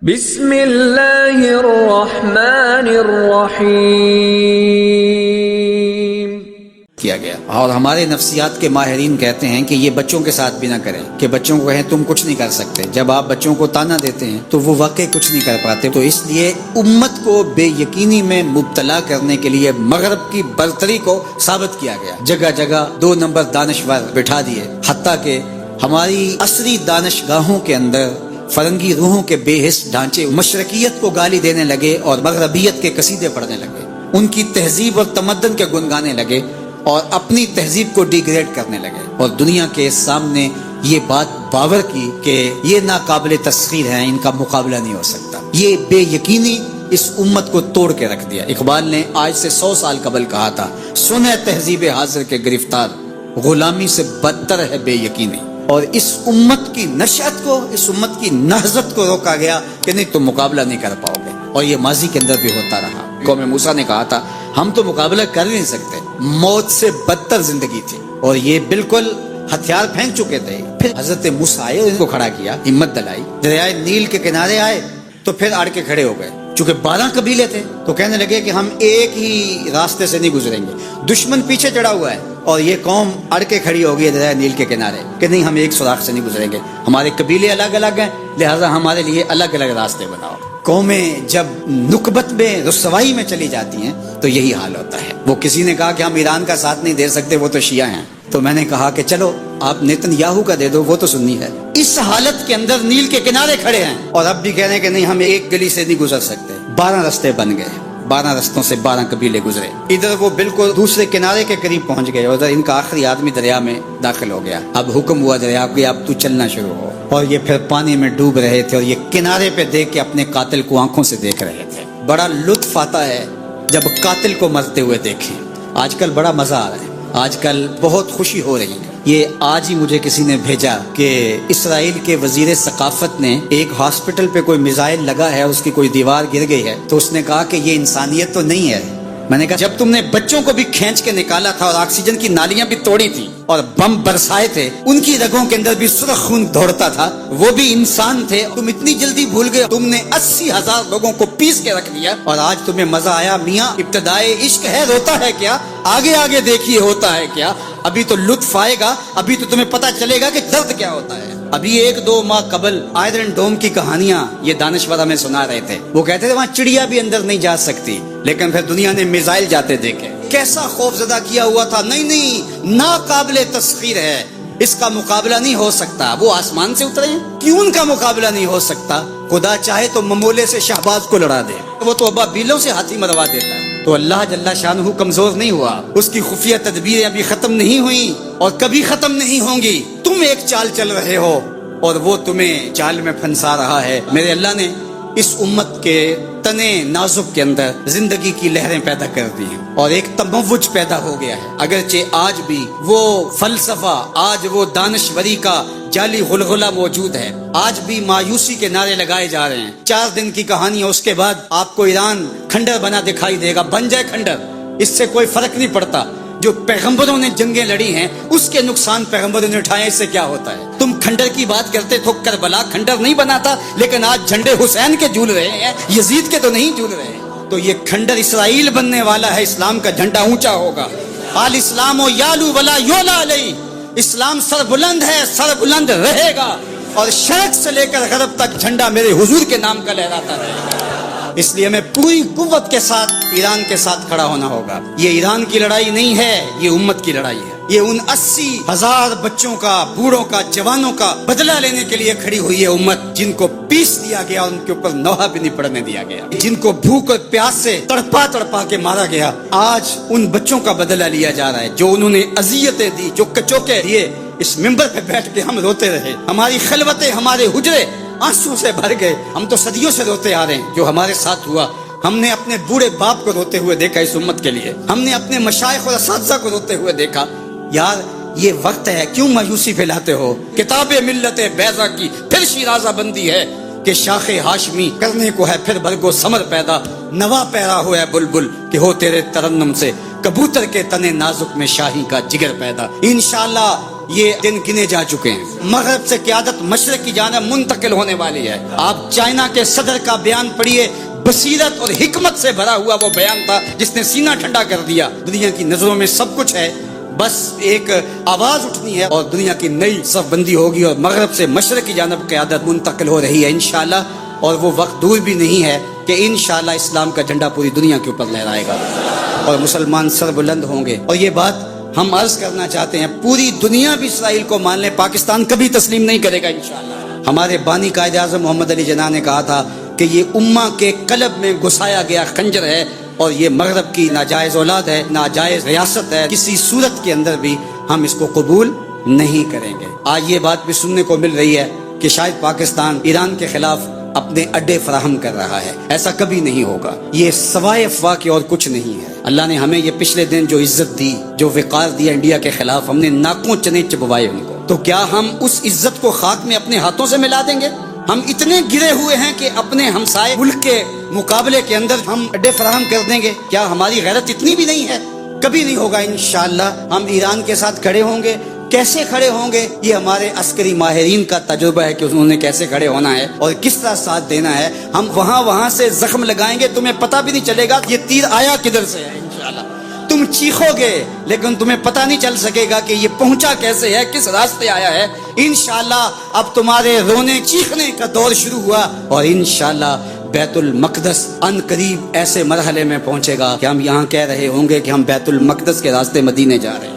بسم اللہ الرحمن الرحیم کیا گیا۔ اور ہمارے نفسیات کے ماہرین کہتے ہیں کہ یہ بچوں کے ساتھ بھی نہ کریں کہ بچوں کو کہیں تم کچھ نہیں کر سکتے۔ جب آپ بچوں کو تانا دیتے ہیں تو وہ واقعی کچھ نہیں کر پاتے۔ تو اس لیے امت کو بے یقینی میں مبتلا کرنے کے لیے مغرب کی برتری کو ثابت کیا گیا۔ جگہ جگہ 2 نمبر دانشور بٹھا دیے، حتیٰ کہ ہماری عصری دانشگاہوں کے اندر فرنگی روحوں کے بے حس ڈھانچے مشرقیت کو گالی دینے لگے اور مغربیت کے قصیدے پڑھنے لگے، ان کی تہذیب اور تمدن کے گن گانے لگے اور اپنی تہذیب کو ڈیگریڈ کرنے لگے، اور دنیا کے سامنے یہ بات باور کی کہ یہ ناقابل تسخیر ہیں، ان کا مقابلہ نہیں ہو سکتا۔ یہ بے یقینی اس امت کو توڑ کے رکھ دیا۔ اقبال نے آج سے 100 سال قبل کہا تھا، سنے تہذیب حاضر کے گرفتار، غلامی سے بدتر ہے بے یقینی۔ اور اس امت کی نشأت کو، اس امت کی نہضت کو روکا گیا کہ نہیں تم مقابلہ نہیں کر پاؤ گے، اور یہ ماضی کے اندر بھی ہوتا رہا۔ قوم موسیٰ نے کہا تھا ہم تو مقابلہ کر نہیں سکتے، موت سے بدتر زندگی تھی، اور یہ بالکل ہتھیار پھینک چکے تھے۔ پھر حضرت موسیٰ آئے اور ان کو کھڑا کیا، ہمت دلائی، دریائے نیل کے کنارے آئے تو پھر اڑ کے کھڑے ہو گئے۔ چونکہ 12 قبیلے تھے تو کہنے لگے کہ ہم ایک ہی راستے سے نہیں گزریں گے، دشمن پیچھے چڑھا ہوا ہے اور یہ قوم اڑ کے کھڑی ہوگی دریائے نیل کے کنارے کہ نہیں ہم ایک سوراخ سے نہیں گزریں گے، ہمارے قبیلے الگ الگ ہیں، لہٰذا ہمارے لیے الگ الگ راستے بناؤ۔ قومیں جب نکبت میں رسوائی میں چلی جاتی ہیں تو یہی حال ہوتا ہے۔ وہ کسی نے کہا کہ ہم ایران کا ساتھ نہیں دے سکتے، وہ تو شیعہ ہیں، تو میں نے کہا کہ چلو آپ نیتن یاہو کا دے دو، وہ تو سنی ہے۔ اس حالت کے اندر نیل کے کنارے کھڑے ہیں اور اب بھی کہہ رہے ہیں کہ نہیں ہم ایک گلی سے نہیں گزر سکتے۔ 12 رستے بن گئے، 12 رستوں سے 12 قبیلے گزرے، ادھر وہ بالکل دوسرے کنارے کے قریب پہنچ گئے، ادھر ان کا آخری آدمی دریا میں داخل ہو گیا۔ اب حکم ہوا دریا کو اب تو چلنا شروع ہو، اور یہ پھر پانی میں ڈوب رہے تھے اور یہ کنارے پہ دیکھ کے اپنے قاتل کو آنکھوں سے دیکھ رہے تھے۔ بڑا لطف آتا ہے جب قاتل کو مرتے ہوئے دیکھیں۔ آج کل بڑا مزہ آ رہا ہے، آج کل بہت خوشی ہو رہی ہے۔ یہ آج ہی مجھے کسی نے بھیجا کہ اسرائیل کے وزیر ثقافت نے ایک ہاسپٹل پہ کوئی میزائل لگا ہے، اس کی کوئی دیوار گر گئی ہے، تو اس نے کہا کہ یہ انسانیت تو نہیں ہے۔ میں نے کہا جب تم نے بچوں کو بھی کھینچ کے نکالا تھا اور آکسیجن کی نالیاں بھی توڑی تھی اور بم برسائے تھے، ان کی رگوں کے اندر بھی سرخ خون دوڑتا تھا، وہ بھی انسان تھے، تم اتنی جلدی بھول گئے، تم نے 80,000 لوگوں کو پیس کے رکھ دیا اور آج تمہیں مزہ آیا۔ میاں ابتدائے عشق ہے، روتا ہے کیا؟ آگے آگے دیکھیے ہوتا ہے کیا؟ ابھی تو لطف آئے گا، ابھی تو تمہیں پتہ چلے گا کہ درد کیا ہوتا ہے۔ ابھی 1-2 ماہ قبل آئرن ڈوم کی کہانیاں یہ دانشور ہمیں سنا رہے تھے، وہ کہتے تھے وہاں چڑیا بھی اندر نہیں جا سکتی، لیکن پھر دنیا نے میزائل جاتے دیکھے، کیسا خوف زدہ کیا ہوا تھا۔ نہیں ناقابل تسخیر ہے، اس کا مقابلہ نہیں ہو سکتا۔ وہ آسمان سے اترے ہیں، کیوں ان کا مقابلہ نہیں ہو سکتا؟ خدا چاہے تو ممولے سے شہباز کو لڑا دے، وہ تو ابابیلوں سے ہاتھی مروا دیتا ہے۔ تو اللہ جل شانہ کمزور نہیں ہوا، اس کی خفیہ تدبیریں ابھی ختم نہیں ہوئیں اور کبھی ختم نہیں ہوں گی۔ تم ایک چال چل رہے ہو اور وہ تمہیں چال میں پھنسا رہا ہے۔ میرے اللہ نے اس امت کے تنے نازک کے اندر زندگی کی لہریں پیدا کر دی ہیں اور ایک تموج پیدا ہو گیا ہے۔ اگرچہ آج بھی وہ فلسفہ، آج وہ دانشوری کا جعلی غلغلہ موجود ہے، آج بھی مایوسی کے نعرے لگائے جا رہے ہیں۔ 4 دن کی کہانی ہے، اس کے بعد آپ کو ایران کھنڈر بنا دکھائی دے گا، بن جائے کھنڈر، اس سے کوئی فرق نہیں پڑتا۔ جو پیغمبروں نے جنگیں لڑی ہیں اس کے نقصان پیغمبروں نے اٹھائے، اس سے کیا ہوتا ہے؟ تم کھنڈر کی بات کرتے تو کربلا کھنڈر نہیں بنا تھا، لیکن آج جھنڈے حسین کے جھول رہے ہیں، یزید کے تو نہیں جھول رہے ہیں۔ تو یہ کھنڈر اسرائیل بننے والا ہے، اسلام کا جھنڈا اونچا ہوگا۔ آل اسلام و یالو ولا یولا علیہ، اسلام سر بلند ہے، سر بلند رہے گا، اور شرق سے لے کر غرب تک جھنڈا میرے حضور کے نام کا لہراتا رہے گا۔ اس لیے ہمیں پوری قوت کے ساتھ ایران کے ساتھ کھڑا ہونا ہوگا۔ یہ ایران کی لڑائی نہیں ہے، یہ امت کی لڑائی ہے۔ یہ ان 80,000 بچوں کا، بوڑھوں کا، جوانوں کا بدلہ لینے کے لیے کھڑی ہوئی ہے امت، جن کو پیس دیا گیا، ان کے اوپر نوحہ بھی نہیں پڑنے دیا گیا، جن کو بھوک اور پیاس سے تڑپا کے مارا گیا۔ آج ان بچوں کا بدلہ لیا جا رہا ہے جو انہوں نے اذیتیں دی، جو کچوکے دیے۔ اس ممبر پہ بیٹھ کے ہم روتے رہے، ہماری خلوتیں، ہمارے حجرے آنسو سے بھر گئے۔ ہم تو صدیوں سے روتے آ رہے ہیں جو ہمارے ساتھ ہوا۔ ہم نے اپنے بوڑھے باپ کو روتے ہوئے دیکھا اس امت کے لیے، ہم نے اپنے مشائخ اور اساتذہ کو روتے ہوئے دیکھا۔ یار یہ وقت ہے، کیوں مایوسی پھیلاتے ہو؟ کتاب ملت بیضا کی پھر شیرازہ بندی ہے کہ شاخ ہاشمی کرنے کو ہے پھر برگو ثمر پیدا، نوا پیرا ہوا ہے بلبل کہ ہو تیرے ترنم سے کبوتر کے تنے نازک میں شاہی کا جگر پیدا۔ انشاءاللہ یہ دن گنے جا چکے ہیں. مغرب سے قیادت مشرق کی جانب منتقل ہونے والی ہے. آپ چائنا کے صدر کا بیان پڑھیے, بصیرت اور حکمت سے بھرا ہوا وہ بیان تھا جس نے سینہ ٹھنڈا کر دیا. دنیا کی نظروں میں سب کچھ ہے, بس ایک آواز اٹھنی ہے اور دنیا کی نئی صف بندی ہوگی اور مغرب سے مشرق کی جانب قیادت منتقل ہو رہی ہے انشاءاللہ. اور وہ وقت دور بھی نہیں ہے کہ انشاءاللہ اسلام کا جھنڈا پوری دنیا کے اوپر لہرائے گا اور مسلمان سر بلند ہوں گے. اور یہ بات ہم عرض کرنا چاہتے ہیں, پوری دنیا بھی اسرائیل کو مان لے, پاکستان کبھی تسلیم نہیں کرے گا انشاءاللہ. ہمارے بانی قائد اعظم محمد علی جناح نے کہا تھا کہ یہ امہ کے قلب میں گھسایا گیا خنجر ہے اور یہ مغرب کی ناجائز اولاد ہے, ناجائز ریاست ہے, کسی صورت کے اندر بھی ہم اس کو قبول نہیں کریں گے. آج یہ بات بھی سننے کو مل رہی ہے کہ شاید پاکستان ایران کے خلاف اپنے اڈے فراہم کر رہا ہے. ایسا کبھی نہیں ہوگا, یہ سوائے افواہ کے اور کچھ نہیں ہے. اللہ نے ہمیں یہ پچھلے دن جو عزت دی, جو وقار دیا انڈیا کے خلاف, ہم نے ناکوں چنے چبوائے ان کو, تو کیا ہم اس عزت کو خاک میں اپنے ہاتھوں سے ملا دیں گے؟ ہم اتنے گرے ہوئے ہیں کہ اپنے ہمسائے ملک کے مقابلے کے اندر ہم اڈے فراہم کر دیں گے؟ کیا ہماری غیرت اتنی بھی نہیں ہے؟ کبھی نہیں ہوگا انشاءاللہ. ہم ایران کے ساتھ کھڑے ہوں گے. کیسے کھڑے ہوں گے یہ ہمارے عسکری ماہرین کا تجربہ ہے کہ انہوں نے کیسے کھڑے ہونا ہے اور کس طرح ساتھ دینا ہے. ہم وہاں سے زخم لگائیں گے, تمہیں پتہ بھی نہیں چلے گا یہ تیر آیا کدھر سے ہے انشاءاللہ. تم چیخو گے لیکن تمہیں پتہ نہیں چل سکے گا کہ یہ پہنچا کیسے ہے, کس راستے آیا ہے. انشاءاللہ اب تمہارے رونے چیخنے کا دور شروع ہوا اور انشاءاللہ بیت المقدس ان قریب ایسے مرحلے میں پہنچے گا کہ ہم یہاں کہہ رہے ہوں گے کہ ہم بیت المقدس کے راستے مدینے جا رہے ہیں.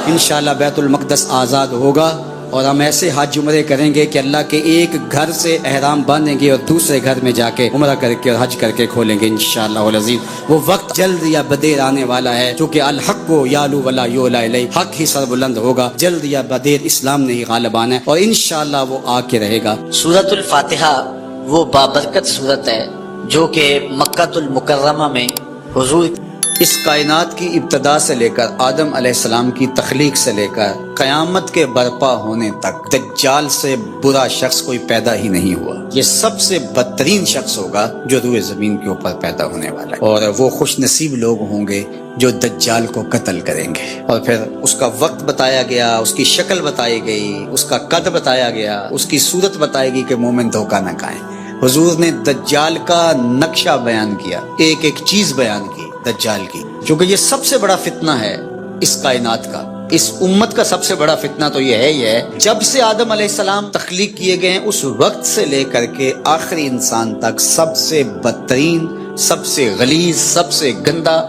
انشاءاللہ بیت المقدس آزاد ہوگا اور ہم ایسے حج عمرے کریں گے کہ اللہ کے ایک گھر سے احرام باندھیں گے اور دوسرے گھر میں جا کے عمرہ کر کے اور حج کر کے کھولیں گے انشاءاللہ العزیز. وہ وقت جلد یا بدیر آنے والا ہے چونکہ الحق کو یالو ولا یولا الیہ, حق ہی سر بلند ہوگا. جلد یا بدیر اسلام نے ہی غالب آنا ہے اور انشاءاللہ وہ آ کے رہے گا. سورۃ الفاتحہ وہ بابرکت سورت ہے جو کہ مکہ المکرمہ میں حضور اس کائنات کی ابتدا سے لے کر آدم علیہ السلام کی تخلیق سے لے کر قیامت کے برپا ہونے تک دجال سے برا شخص کوئی پیدا ہی نہیں ہوا. یہ سب سے بدترین شخص ہوگا جو روئے زمین کے اوپر پیدا ہونے والا ہے, اور وہ خوش نصیب لوگ ہوں گے جو دجال کو قتل کریں گے. اور پھر اس کا وقت بتایا گیا, اس کی شکل بتائی گئی, اس کا قد بتایا گیا, اس کی صورت بتائی گئی کہ مومن دھوکہ نہ کھائیں. حضور نے دجال کا نقشہ بیان کیا, ایک ایک چیز بیان کی دجال کی, کیونکہ یہ سب سے بڑا فتنہ ہے اس کائنات کا. اس امت کا سب سے بڑا فتنہ تو یہ ہے جب سے آدم علیہ السلام تخلیق کیے گئے ہیں اس وقت سے لے کر کے آخری انسان تک سب سے بدترین, سب سے غلیظ, سب سے گندا,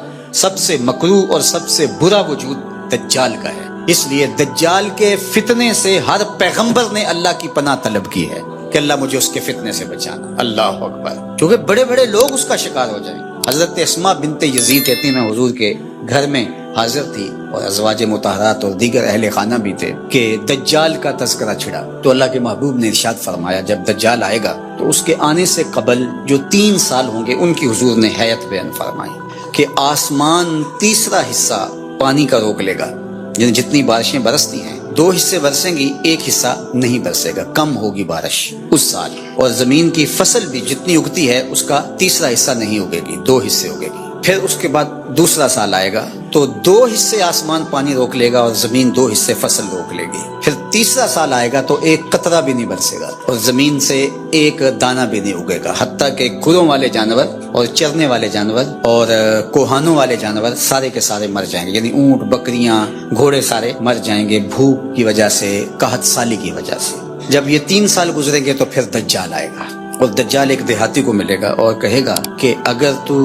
سب سے مکروہ اور سب سے برا وجود دجال کا ہے. اس لیے دجال کے فتنے سے ہر پیغمبر نے اللہ کی پناہ طلب کی ہے کہ اللہ مجھے اس کے فتنے سے بچانا. اللہ اکبر. کیونکہ بڑے بڑے لوگ اس کا شکار ہو جائیں. حضرت اسماء بنت یزید کہتی ہیں میں حضور کے گھر میں حاضر تھی اور ازواج مطہرات اور دیگر اہل خانہ بھی تھے کہ دجال کا تذکرہ چھڑا, تو اللہ کے محبوب نے ارشاد فرمایا جب دجال آئے گا تو اس کے آنے سے قبل جو 3 سال ہوں گے ان کی حضور نے حیات بیان فرمائی کہ آسمان تیسرا حصہ پانی کا روک لے گا. یعنی جتنی بارشیں برستی ہیں 2 حصے برسیں گی, 1 حصہ نہیں برسے گا, کم ہوگی بارش اس سال. اور زمین کی فصل بھی جتنی اگتی ہے اس کا تیسرا حصہ نہیں اگے گی, 2 حصے اگے گی. پھر اس کے بعد دوسرا سال آئے گا تو 2 حصے آسمان پانی روک لے گا اور زمین 2 حصے فصل روک لے گی. پھر تیسرا سال آئے گا تو 1 قطرہ بھی نہیں برسے گا اور زمین سے 1 دانہ بھی نہیں اگے گا, حتیٰ کہ کھروں والے جانور اور چرنے والے جانور اور کوہانوں والے جانور سارے کے سارے مر جائیں گے. یعنی اونٹ, بکریاں, گھوڑے سارے مر جائیں گے بھوک کی وجہ سے, قحط سالی کی وجہ سے. جب یہ 3 سال گزریں گے تو پھر دجال آئے گا اور دجال ایک دیہاتی کو ملے گا اور کہے گا کہ اگر تو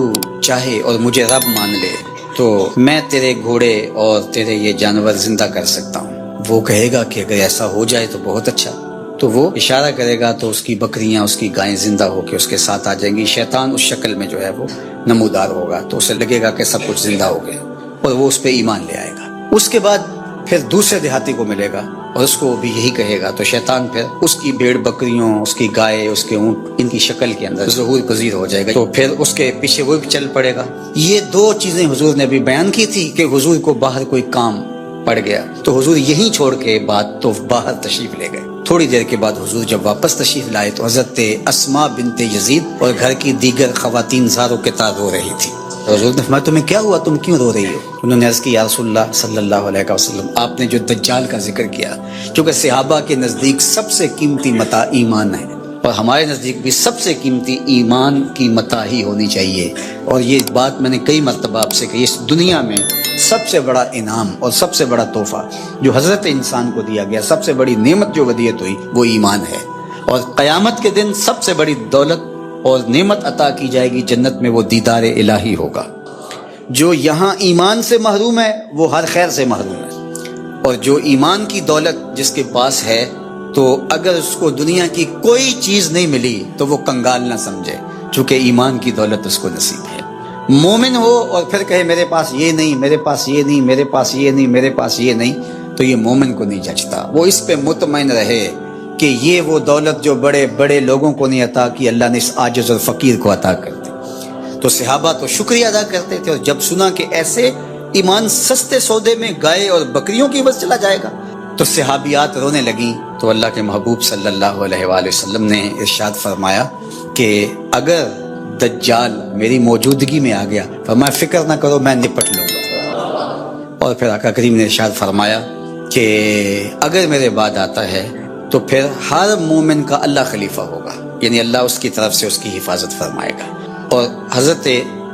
چاہے اور مجھے رب مان لے تو میں تیرے گھوڑے اور تیرے یہ جانور زندہ کر سکتا ہوں. وہ کہے گا کہ اگر ایسا ہو جائے تو بہت اچھا. تو وہ اشارہ کرے گا تو اس کی بکریاں, اس کی گائیں زندہ ہو کے اس کے ساتھ آ جائیں گی. شیطان اس شکل میں جو ہے وہ نمودار ہوگا تو اسے لگے گا کہ سب کچھ زندہ ہو گیا اور وہ اس پہ ایمان لے آئے گا. اس کے بعد پھر دوسرے دیہاتی کو ملے گا اور اس کو بھی یہی کہے گا تو شیطان پھر اس کی بھیڑ بکریوں, اس کی گائے, اس کے اونٹ, ان کی شکل کے اندر ظہور پذیر ہو جائے گا تو پھر اس کے پیچھے وہ بھی چل پڑے گا. یہ 2 چیزیں حضور نے بھی بیان کی تھی کہ حضور کو باہر کوئی کام پڑ گیا تو حضور یہیں چھوڑ کے بات تو باہر تشریف لے گئے. تھوڑی دیر کے بعد حضور جب واپس تشریف لائے تو حضرت اسماء بنت یزید اور گھر کی دیگر خواتین زاروں کے تار رو رہی تھی. حضور نے فرمایا تمہیں کیا ہوا، تم کیوں رو رہی ہو؟ انہوں نے عرض کی یا رسول اللہ صلی اللہ علیہ وسلم آپ نے جو دجال کا ذکر کیا، چونکہ صحابہ کے نزدیک سب سے قیمتی متاع ایمان ہے اور ہمارے نزدیک بھی سب سے قیمتی ایمان کی متاع ہی ہونی چاہیے، اور یہ بات میں نے کئی مرتبہ آپ سے کہی، اس دنیا میں سب سے بڑا انعام اور سب سے بڑا تحفہ جو حضرت انسان کو دیا گیا، سب سے بڑی نعمت جو ودیعت ہوئی وہ ایمان ہے، اور قیامت کے دن سب سے بڑی دولت اور نعمت عطا کی جائے گی جنت میں، وہ دیدار الہی ہوگا۔ جو یہاں ایمان سے محروم ہے وہ ہر خیر سے محروم ہے، اور جو ایمان کی دولت جس کے پاس ہے تو اگر اس کو دنیا کی کوئی چیز نہیں ملی تو وہ کنگال نہ سمجھے، چونکہ ایمان کی دولت اس کو نصیب ہے۔ مومن ہو اور پھر کہے میرے پاس یہ نہیں، میرے پاس یہ نہیں، میرے پاس یہ نہیں، میرے پاس یہ نہیں، تو یہ مومن کو نہیں جچتا۔ وہ اس پہ مطمئن رہے کہ یہ وہ دولت جو بڑے بڑے لوگوں کو نہیں عطا کی، اللہ نے اس عاجز اور فقیر کو عطا کر دی۔ تو صحابہ تو شکریہ ادا کرتے تھے، اور جب سنا کہ ایسے ایمان سستے سودے میں گائے اور بکریوں کی بس چلا جائے گا تو صحابیات رونے لگیں، تو اللہ کے محبوب صلی اللہ علیہ وآلہ وسلم نے ارشاد فرمایا کہ اگر دجال میری موجودگی میں آ گیا فرمایا فکر نہ کرو میں نپٹ لوں گا، اور پھر آقا کریم نے ارشاد فرمایا کہ اگر میرے بعد آتا ہے تو پھر ہر مومن کا اللہ خلیفہ ہوگا، یعنی اللہ اس کی طرف سے اس کی حفاظت فرمائے گا۔ اور حضرت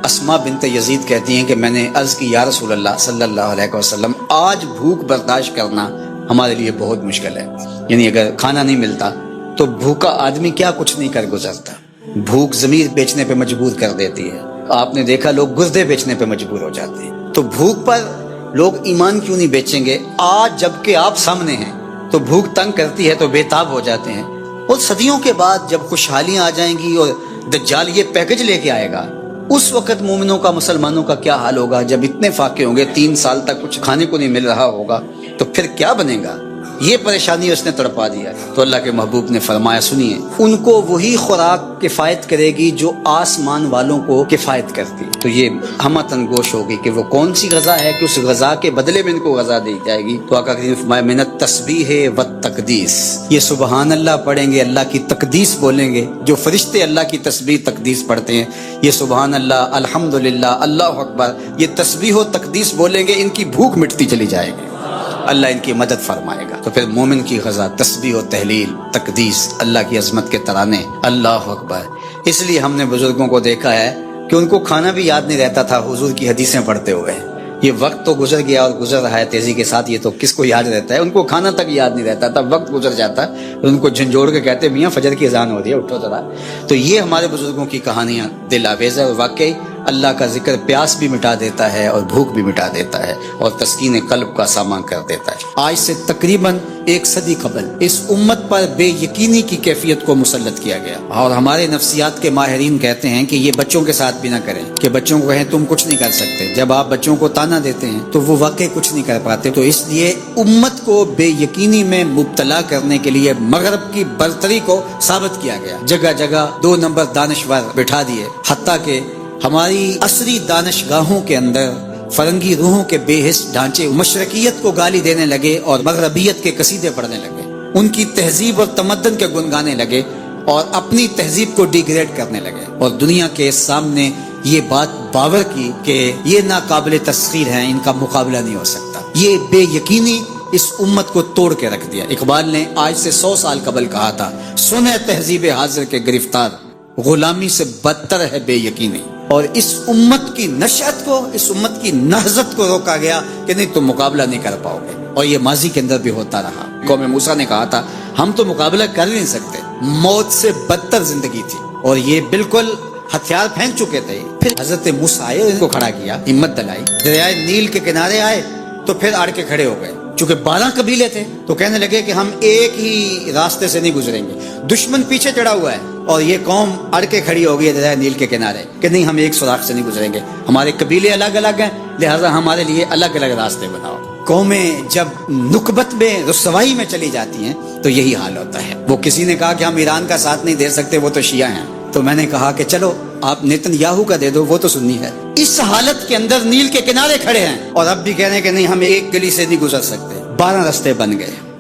اسماء بنت یزید کہتی ہیں کہ میں نے عرض کی یا رسول اللہ صلی اللہ علیہ وسلم آج بھوک برداشت کرنا ہمارے لیے بہت مشکل ہے، یعنی اگر کھانا نہیں ملتا تو بھوکا آدمی کیا کچھ نہیں کر گزرتا، بھوک ضمیر بیچنے پہ مجبور کر دیتی ہے، آپ نے دیکھا لوگ گردے بیچنے پہ مجبور ہو جاتے ہیں، تو بھوک پر لوگ ایمان کیوں نہیں بیچیں گے؟ آج جب کہ آپ سامنے ہیں تو بھوک تنگ کرتی ہے تو بے تاب ہو جاتے ہیں، اور صدیوں کے بعد جب خوشحالیاں آ جائیں گی اور دجال یہ پیکج لے کے آئے گا، اس وقت مومنوں کا مسلمانوں کا کیا حال ہوگا؟ جب اتنے فاقے ہوں گے، 3 سال تک کچھ کھانے کو نہیں مل رہا ہوگا، تو پھر کیا بنے گا؟ یہ پریشانی اس نے تڑپا دیا ہے۔ تو اللہ کے محبوب نے فرمایا سنیے، ان کو وہی خوراک کفایت کرے گی جو آسمان والوں کو کفایت کرتی، تو یہ ہمتن گوش ہوگی کہ وہ کون سی غذا ہے کہ اس غذا کے بدلے میں ان کو غذا دی جائے گی۔ تو آقا کریم نے فرمایا من التسبیح والتقدیس، یہ سبحان اللہ پڑھیں گے، اللہ کی تقدیس بولیں گے، جو فرشتے اللہ کی تسبیح تقدیس پڑھتے ہیں، یہ سبحان اللہ، الحمدللہ، اللہ اکبر، یہ تسبیح و تقدیس بولیں گے، ان کی بھوک مٹتی چلی جائے گی، اللہ ان کی مدد فرمائے گا۔ تو پھر مومن کی غذا تسبیح و تحلیل، تقدیس، اللہ کی عظمت کے ترانے، اللہ اکبر۔ اس لیے ہم نے بزرگوں کو دیکھا ہے کہ ان کو کھانا بھی یاد نہیں رہتا تھا حضور کی حدیثیں پڑھتے ہوئے۔ یہ وقت تو گزر گیا اور گزر رہا ہے تیزی کے ساتھ، یہ تو کس کو یاد رہتا ہے؟ ان کو کھانا تک یاد نہیں رہتا تھا، وقت گزر جاتا، ان کو جھنجھوڑ کے کہتے میاں فجر کی اذان ہو رہی ہے، اٹھو ذرا۔ تو یہ ہمارے بزرگوں کی کہانیاں دل آویز ہے، اور واقعی اللہ کا ذکر پیاس بھی مٹا دیتا ہے اور بھوک بھی مٹا دیتا ہے اور تسکین قلب کا سامان کر دیتا ہے۔ آج سے تقریباً 1 صدی قبل اس امت پر بے یقینی کی کیفیت کو مسلط کیا گیا، اور ہمارے نفسیات کے ماہرین کہتے ہیں کہ یہ بچوں کے ساتھ بھی نہ کریں، کہ بچوں کو کہیں تم کچھ نہیں کر سکتے۔ جب آپ بچوں کو تانا دیتے ہیں تو وہ واقعی کچھ نہیں کر پاتے، تو اس لیے امت کو بے یقینی میں مبتلا کرنے کے لیے مغرب کی برتری کو ثابت کیا گیا، جگہ جگہ 2 نمبر دانشور بٹھا دیے، حتیٰ کہ ہماری عصری دانشگاہوں کے اندر فرنگی روحوں کے بے حس ڈھانچے مشرقیت کو گالی دینے لگے اور مغربیت کے قصیدے پڑھنے لگے، ان کی تہذیب اور تمدن کے گن گانے لگے اور اپنی تہذیب کو ڈیگریڈ کرنے لگے، اور دنیا کے سامنے یہ بات باور کی کہ یہ ناقابل تسخیر ہیں، ان کا مقابلہ نہیں ہو سکتا۔ یہ بے یقینی اس امت کو توڑ کے رکھ دیا۔ اقبال نے آج سے 100 سال قبل کہا تھا، سنے تہذیب حاضر کے گرفتار، غلامی سے بدتر ہے بے یقینی۔ اور اس امت کی نشأت کو، اس امت کی نہضت کو روکا گیا کہ نہیں تم مقابلہ نہیں کر پاؤ گے، اور یہ ماضی کے اندر بھی ہوتا رہا۔ قوم موسیٰ نے کہا تھا ہم تو مقابلہ کر نہیں سکتے، موت سے بدتر زندگی تھی، اور یہ بالکل ہتھیار پھینک چکے تھے۔ پھر حضرت موسیٰ آئے، ان کو کھڑا کیا، ہمت دلائی، دریائے نیل کے کنارے آئے تو پھر اڑ کے کھڑے ہو گئے، چونکہ 12 قبیلے تھے تو کہنے لگے کہ ہم ایک ہی راستے سے نہیں گزریں گے، دشمن پیچھے چڑھا ہوا ہے، اور یہ قوم اڑ کے کھڑی ہو گئی ہے دریائے نیل کے کنارے کہ نہیں ہم ایک سوراخ سے نہیں گزریں گے، ہمارے قبیلے الگ الگ ہیں، لہٰذا ہمارے لیے الگ الگ راستے بناؤ۔ قومیں جب نکبت میں رسوائی میں چلی جاتی ہیں تو یہی حال ہوتا ہے۔ وہ کسی نے کہا کہ ہم ایران کا ساتھ نہیں دے سکتے، وہ تو شیعہ ہیں، تو میں نے کہا کہ چلو آپ نیتن یاہو کا دے دو، وہ تو سنی ہے۔ اس حالت کے اندر نیل کے کنارے کھڑے ہیں اور اب بھی کہہ رہے ہیں کہ نہیں ہم ایک گلی سے نہیں گزر سکتے، 12 راستے بن گئے،